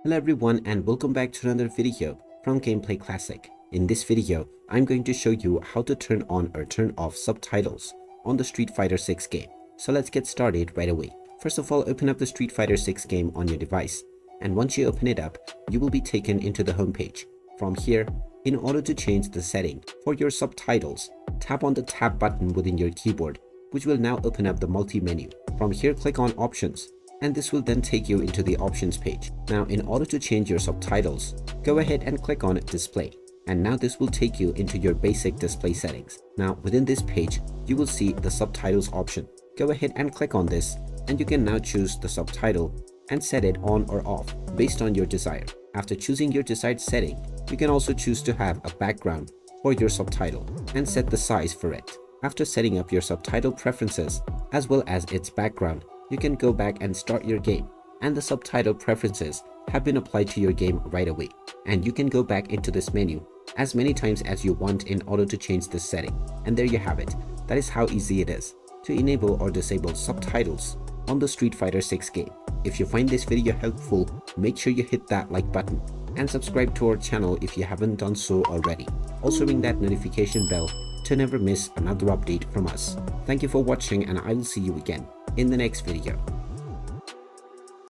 Hello everyone and welcome back to another video from Gameplay Classic. In this video, I'm going to show you how to turn on or turn off subtitles on the Street Fighter 6 game. So let's get started right away. First of all, open up the Street Fighter 6 game on your device. And once you open it up, you will be taken into the home page. From here, in order to change the setting for your subtitles, tap on the tab button within your keyboard, which will now open up the multi-menu. From here, click on Options, and this will then take you into the options page. Now, in order to change your subtitles, go ahead and click on Display. And now this will take you into your basic display settings. Now, within this page, you will see the subtitles option. Go ahead and click on this, and you can now choose the subtitle and set it on or off based on your desire. After choosing your desired setting, you can also choose to have a background for your subtitle and set the size for it. After setting up your subtitle preferences as well as its background, you can go back and start your game, and the subtitle preferences have been applied to your game right away. And you can go back into this menu as many times as you want in order to change this setting. And there you have it. That is how easy it is to enable or disable subtitles on the Street Fighter 6 game. If you find this video helpful, make sure you hit that like button and subscribe to our channel if you haven't done so already. Also ring that notification bell to never miss another update from us. Thank you for watching, and I will see you again in the next video.